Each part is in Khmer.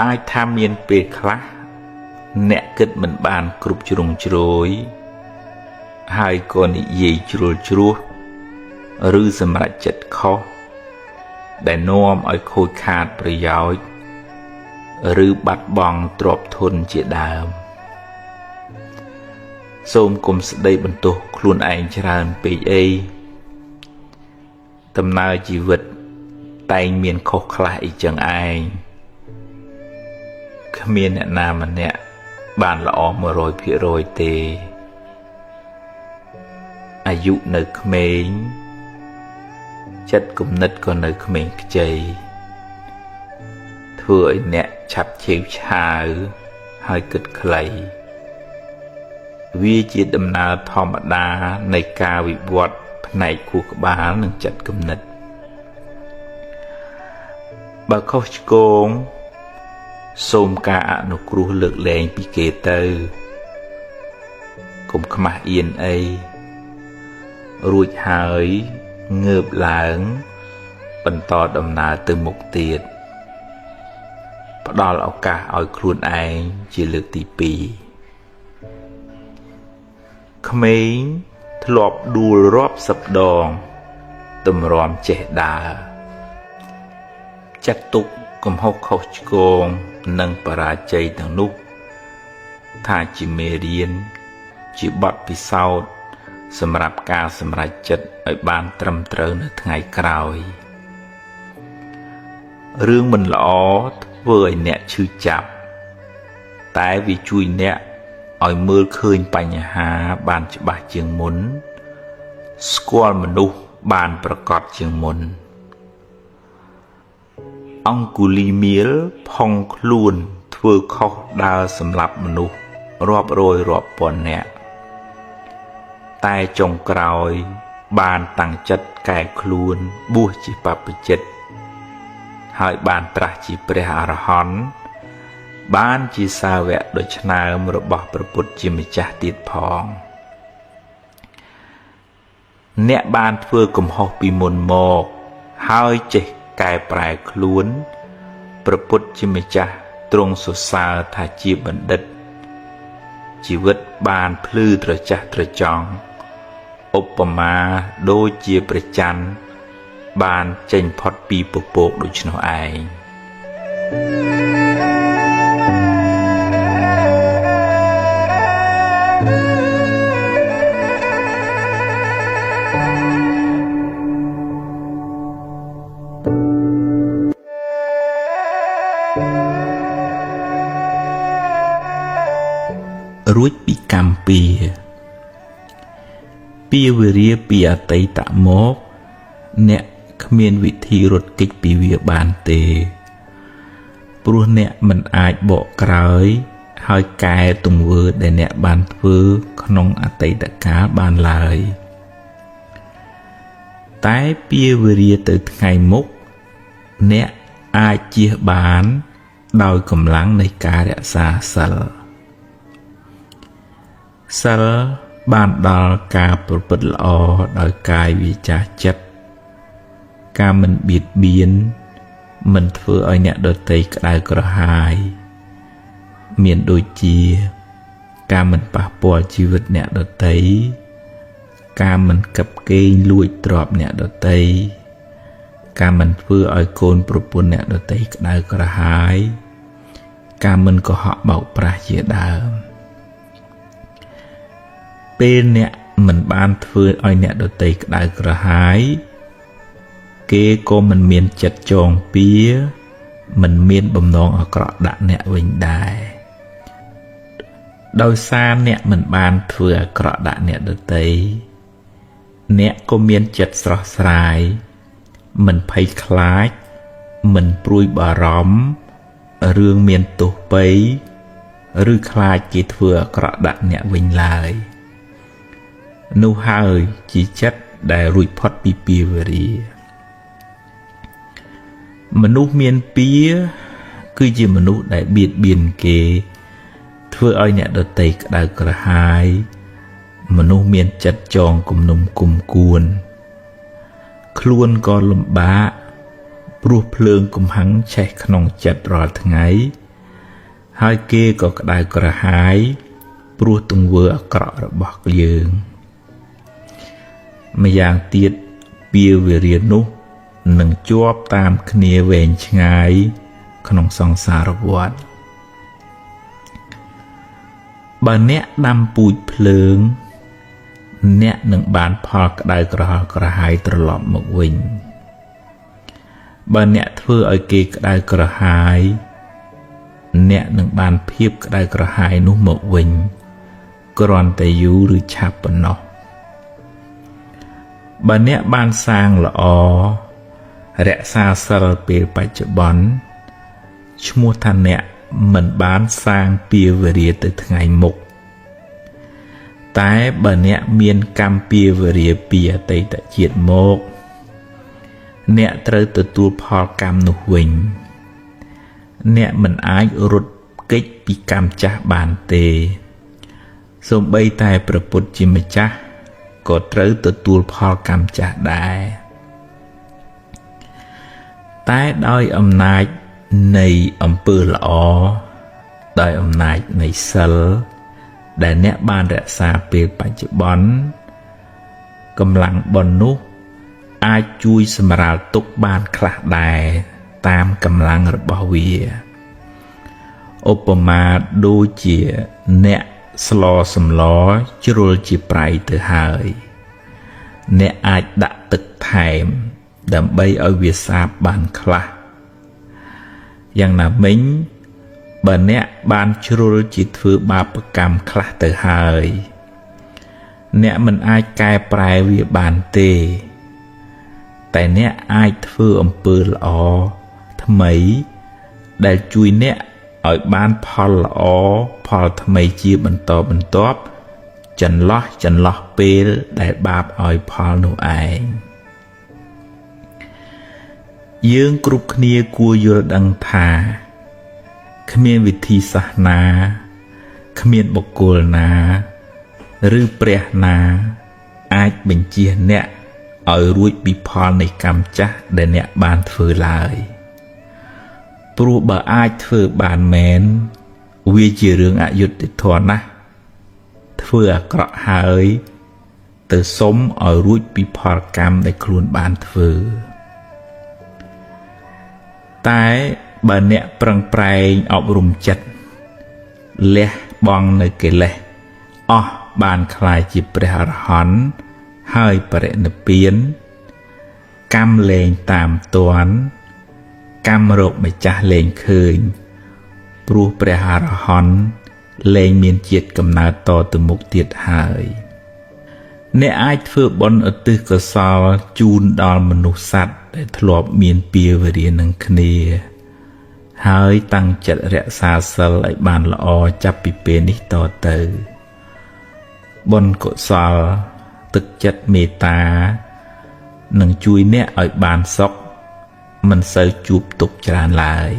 ai tham miênពេលខ្លះអ្នកគិតមិនបានគ្រប់ជ្រុងជ្រោយហើយក៏និយាយជ្រុលជ្រោះឬសម្រេចចិត្តខុសដែលនាំឲ្យខូចខាតប្រយោជន៍ឬបាត់បង់ទ្រព្យធនជាដើមសូមកុំស្ដីបន្ទោសខ្លួនឯងច្រើនពេកអីដំណើរជីវិតតែងមានខុសខ្លះអីចឹងឯងគ្មានអ្នកណាម្នាក់បានល្អ 100% ទេអាយុនៅក្មេងចិត្តគំនិតក៏នៅក្មេងខ្ចីធ្វើឲ្យអ្នកឆាប់ឆេវឆាវហើយគិតខ្លីវាជាដំណើរធម្មតានៃការវិវត្តផ្នែកខួរក្បាលនិងចិត្តគំនិតបើខុសឆ្គងសូមការអនុគ្រោះលើកលែងពីគេទៅកុំខ្មាស់អៀនអីរួចហើយងើបឡើងបន្តដំណើរទៅមុខទៀតផ្ដល់ឱកាសឲ្យខ្លួនឯងជាលើកទី2ក្មេងធ្លាប់ដួលរាប់សិបដងតម្រាំចេះដើរចាត់ទុកកំហុសខុសឆ្គងនិងបរាជ័យទាំងនោះថាជាមេរៀនជាបទពិសោធន៍សម្រាប់ការសម្រេចចិត្តឲ្យបានត្រឹមត្រូវនៅថ្ងៃក្រោយរឿងមិនល្អធ្វើឲ្យអ្នកឈឺចាប់តែវាជួយអ្នកឲ្យមើលឃើញបញ្ហាបានច្បាស់ជាងមុនស្គាល់មនុស្សបានប្រកបជាងមុនអង្គុលីមៀលផុងខ្លួនធ្វើខុសដើរសម្លាប់មនុស្សរាប់រយរាប់ពាន់នាក់តែចុងក្រោយបានតាំងចិត្តកែខ្លួនបួសជាបព្វជិតហើយបានត្រាស់ជាព្រះអរហន្តបានជាសាវកដ៏ឆ្នើមរបស់ព្រះពុទ្ធជាម្ចាស់ទៀតផងអ្នកបានធ្វើកំហុសពីមុនមកហើយចេះកែប្រែខ្លួនព្រះពុទ្ធជាម្ចាស់ទ្រង់សរសើរថាជាបណ្ឌិតជីវិតបានភ្លឺត្រចះត្រចង់ឧបមាដូចជាព្រះច័ន្ទបានចេញផុតពីពពកដូច្នោះឯងរួចពីកម្មពៀវរាពីអតីតមកអ្នកគ្មានវិធីរត់គេចពីវាបានទេព្រោះអ្នកមិនអាចបកក្រោយហើយកែទង្វើដែលអ្នកបានធ្វើក្នុងអតីតកាលបានឡើយតែពីវរាទៅថ្ងៃមុខអ្នកអាចជៀសបានដោយកម្លាំងនៃការរក្សាសិលសិលបានដល់ការប្រព្រឹត្តល្អដោយកាយវាចាចិត្តការមិនបៀតបៀនមិនធ្វើឲ្យអ្នកដទៃក្តៅក្រហាយមានដូចជាការមិនប៉ះពាល់ជីវិតអ្នកដទៃការមិនកាប់កេងលួចទ្រព្យអ្នកដទៃការមិនធ្វើឲ្យកូនប្រពន្ធអ្នកដទៃក្តៅក្រហាយការមិនកុហកបោកប្រាស់ជាដើមពេលអ្នកមិនបានធ្វើឲ្យអ្នកដទៃក្តៅក្រហាយគេក៏មិនមានចិត្តចងពៀមិនមានបំណងអាក្រក់ដាក់អ្នកវិញដែរដោយសារអ្នកមិនបានធ្វើអាក្រក់ដាក់អ្នកដទៃអ្នកក៏មានចិត្តស្រស់ស្រាយមិនភ័យខ្លាចមិនព្រួយបារម្ភរឿងមានទោសពៃឬខ្លាចគេធ្វើអាក្រក់ដាក់អ្នកវិញឡើយនោះហើយជាចិត្តដែលរួចផុតពីពីវរាមនុស្សមានពៀគឺជាមនុស្សដែលបៀតបៀនគេធ្វើឲ្យអ្នកដទៃក្តៅក្រហាយមនុស្សមានចិត្តចងគំនុំគុំគួនខ្លួនក៏លំបាកព្រោះភ្លើងកំហាំងឆេះក្នុងចិត្តរាល់ថ្ងៃ ហើយគេក៏ក្តៅក្រហាយព្រោះទង្វើអាក្រក់របស់យើងម្យ៉ាងទៀតពាវេរានោះនឹងជាប់តាមគ្នាវែងឆ្ងាយក្នុងសង្សារវដ្តបើអ្នកដាំពូជភ្លើងអ្នកនឹងបានផលក្តៅក្រហល់ក្រហាយត្រឡប់មកវិញបើអ្នកធ្វើឲ្យគេក្តៅក្រហាយអ្នកនឹងបានភាពក្តៅក្រហាយនោះមកវិញគ្រាន់តែយូរឬឆាប់ប៉ុណ្ណោះបើអ្នកបានសាងល្អរក្សាសិលពេលបច្ចុប្បន្នឈ្មោះថាអ្នកមិនបានសាងពាវេរាទៅថ្ងៃមុខតែបើអ្នកមានកម្មពាវេរាពីអតីតជាតិមកអ្នកត្រូវទទួលផលកម្មនោះវិញអ្នកមិនអាចរត់គេចពីកម្មចាស់បានទេសូម្បីតែព្រះពុទ្ធជាម្ចាស់ក៏ត្រូវទទួលផលកម្មចាស់ដែរតែដោយអំណាចនៃអំពើល្អដោយអំណាចនៃសិលដែលអ្នកបានរក្សាពេលបច្ចុប្បន្នកម្លាំងបុណ្យនោះអាចជួយសម្រាលទុក្ខបានខ្លះដែរតាមកម្លាំងរបស់វាឧបមាដូចជាអ្នកស្លសម្លជ្រុលជាប្រៃទៅហើយអ្នកអាចដាក់ទឹកថែមដើម្បីឲ្យវាសាបបានខ្លះយ៉ាងណាមិញបើអ្នកបានជ្រុលជាធ្វើបាបកម្មខ្លះទៅហើយអ្នកមិនអាចកែប្រែវាបានទេតែអ្នកអាចធ្វើអំពើល្អថ្មីដែលជួយអ្នកឲ្យបានផលល្អផលថ្មីជាបន្តបន្ទាប់ចន្លោះពេលដែលបាបឲ្យផលនោះឯងយើងគ្រប់គ្នាគួរយល់ដឹងថាគ្មានវិធីសាស្ត្រណាគ្មានបុគ្គលណាឬព្រះណាអាចបញ្ជាអ្នកឲ្យរួចពីផលនៃកម្មចាស់ដែលអ្នកបានធ្វើឡើយព្រោះបើអាចធ្វើបានមែនវាជារឿងអយុត្តិធម៌ណាស់ធ្វើអាក្រក់ហើយទៅសុំឲ្យរួចពីផលកម្មដែលខ្លួនបានធ្វើតែបើអ្នកប្រឹងប្រែងអប់រំចិត្តលះបង់នៅកិលេសអស់បានក្លាយជាព្រះអរហន្តហើយបរិនិព្វានកម្មលែងតាមទាន់កម្មរកម្ចាស់លែងឃើញព្រោះព្រះអរហន្តលែងមានជាតិកំណើតតទៅមុខទៀតហើយអ្នកអាចធ្វើបុណ្យឧទ្ទិសកុសលជូនដល់មនុស្សសត្វដែលធ្លាប់មានពាវេរានឹងគ្នាហើយតាំងចិត្តរក្សាសិលឲ្យបានល្អចាប់ពីពេលនេះតទៅបុណ្យកុសលទឹកចិត្តមេត្តានឹងជួយអ្នកឲ្យបានសុខមិនសូវជួបទុក្ខច្រើនឡើយ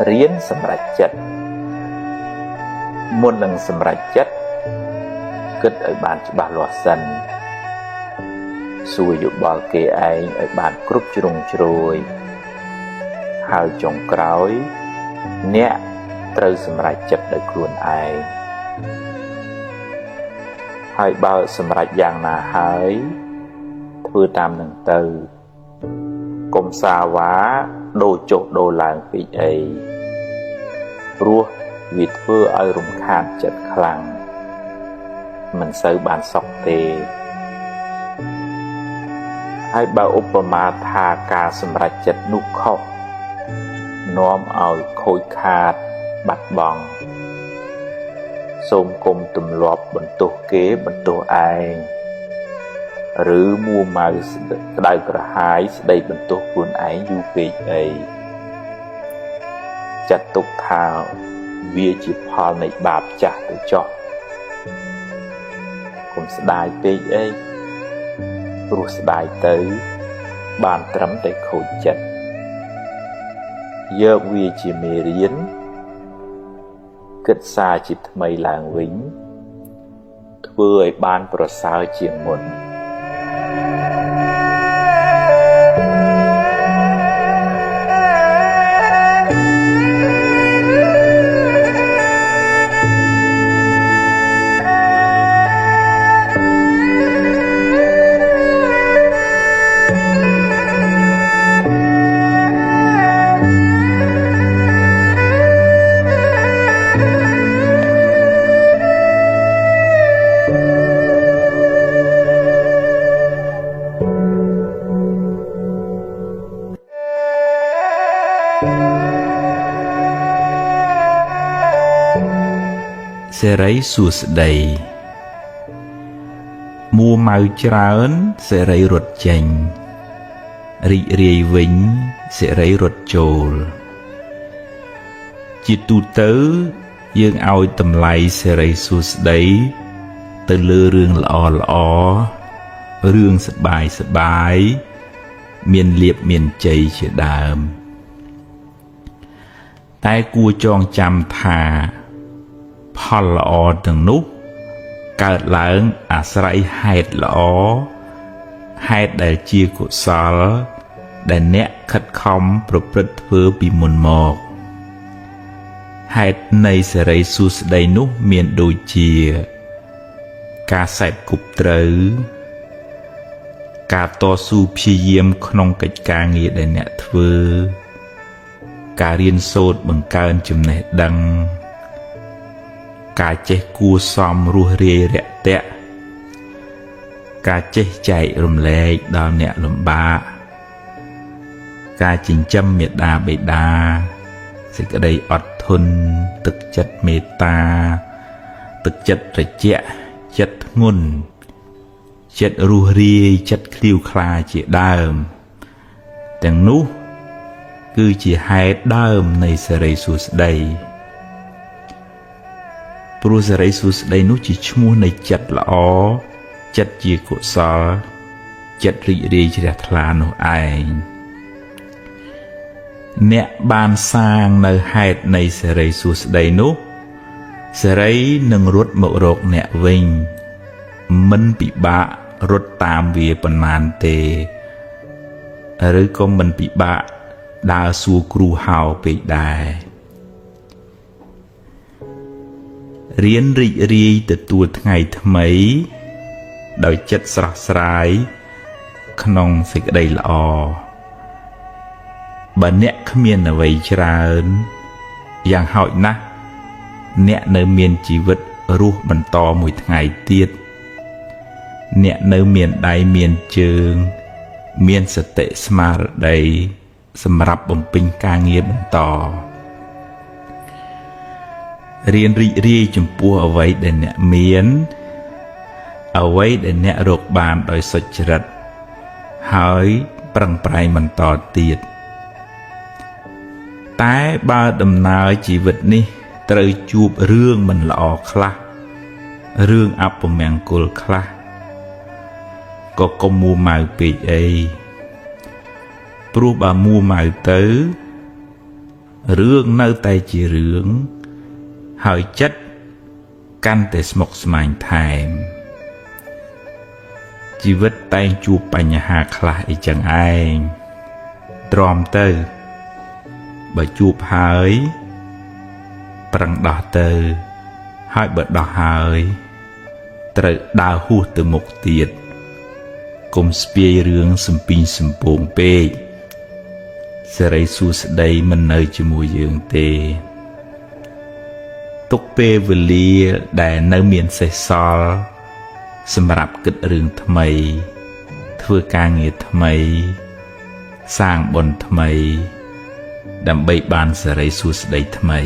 រៀនសម្រេចចិត្តមុននឹងសម្រេចចិត្តគិតឲ្យបានច្បាស់លាស់សិនសួរយោបល់គេឯងឲ្យបានគ្រប់ជ្រុងជ្រោយហើយចុងក្រោយអ្នកត្រូវសម្រេចចិត្តដោយខ្លួនឯងហើយបើសម្រេចយ៉ាងណាហើយធ្វើតាមនឹងទៅកុំសាវ៉ាដូរចុះដូរឡើងពេកអីព្រោះវាធ្វើឲ្យរំខានចិត្តខ្លាំងមិនសូវបានសុខទេហើយបើឧបមាថាការសម្រេចចិត្តនោះខុសនាំឲ្យខូចខាតបាត់បង់សូមគុំទម្លាប់បន្ទោសគេបន្ទោសឯង ឬមួម៉ៅក្តៅក្រហាយស្ដីបន្ទោសខ្លួនឯងយូរពេកអីចាត់ទុកថាវាជាផលនៃបាបចាស់ទៅចុះកុំស្ដាយពេកអីព្រោះស្ដាយទៅបានត្រឹមតែខូចចិត្តយកវាជាមេរៀនគិតសារជាថ្មីឡើងវិញធ្វើឲ្យបានប្រសើរជាងមុនសេរីសួស្តីមួម៉ៅច្រើនសេរីរត់ចេញរីករាយវិញសេរីរត់ចូលជាទូទៅយើងឲ្យតម្លៃសេរីសួស្តីទៅលើរឿងល្អរឿងសប្បាយមានលៀបមានជ័យជាដើមតែគួរចងចាំថាផលល្អទាំងនោះកើតឡើងអាស្រ័យហេតុល្អហេតុដែលជាកុសលដែលអ្នកខិតខំប្រព្រឹត្តធ្វើពីមុនមកហេតុនៃសេរីសួស្តីនោះមានដូចជាការសេពគប់ត្រូវការតស៊ូព្យាយាមក្នុងកិច្ចការងារដែលអ្នកធ្វើការរៀនសូត្របង្កើនចំណេះដឹងការចេះគួសមរស់រាយរាក់ទាក់ការចេះចែករំលែកដល់អ្នកលំបាកការចិញ្ចឹមមាតាបិតាសេចក្តីអត់ធន់ទឹកចិត្តមេត្តាទឹកចិត្តត្រជាក់ចិត្តធ្ងន់ចិត្តរស់រាយចិត្តឃ្លាវខ្លាជាដើមទាំងនោះគឺជាហេតុដើមនៃសេរីសួស្តីព្រោះសេរីសួស្តីនោះជាឈ្មោះនៃចិត្តល្អចិត្តជាកុសលចិត្តរីករាយជ្រះថ្លានោះឯងអ្នកបានសាងនៅហេតុនៃសេរីសួស្តីនោះសេរីនឹងរត់មករកអ្នកវិញមិនពិបាករត់តាមវាប៉ុន្មានទេឬក៏មិនពិបាកដើរសួរគ្រូហៅពេកដែររៀនរីករាយទទួលថ្ងៃថ្មីដោយចិត្តស្រស់ស្រាយក្នុងសេចក្តីល្អបើអ្នកគ្មានអ្វីច្រើនយ៉ាងហោចណាស់អ្នកនៅមានជីវិតរស់បន្តមួយថ្ងៃទៀតអ្នកនៅមានដៃមានជើងមានសតិស្មារតីសម្រាប់បំពេញការងារបន្តរៀនរីករាយចំពោះអ្វីដែលអ្នកមានអ្វីដែលអ្នករកបានដោយសុចរិតហើយប្រឹងប្រែងបន្តទៀតតែបើដំណើរជីវិតនេះត្រូវជួបរឿងមិនល្អខ្លះរឿងអពមង្គលខ្លះក៏កុំមួម៉ៅពេកអីព្រោះបើមួម៉ៅទៅរឿងនៅតែជារឿងហើយចិត្តកាន់តែស្មុគស្មាញថែមជីវិតតែងជួបបញ្ហាខ្លះអីចឹងឯងទ្រាំទៅបើជួបហើយប្រឹងដោះទៅហើយបើដោះហើយត្រូវដើរហួសទៅមុខទៀតកុំស្ពាយរឿងសំពីងសំពងពេកសេរីសួស្តីមិននៅជាមួយយើងទេទុកពេលវេលាដែលនៅមានសេសសល់សម្រាប់គិតរឿងថ្មីធ្វើការងារថ្មីសាងបុណ្យថ្មីដើម្បីបានសេរីសួស្តីថ្មី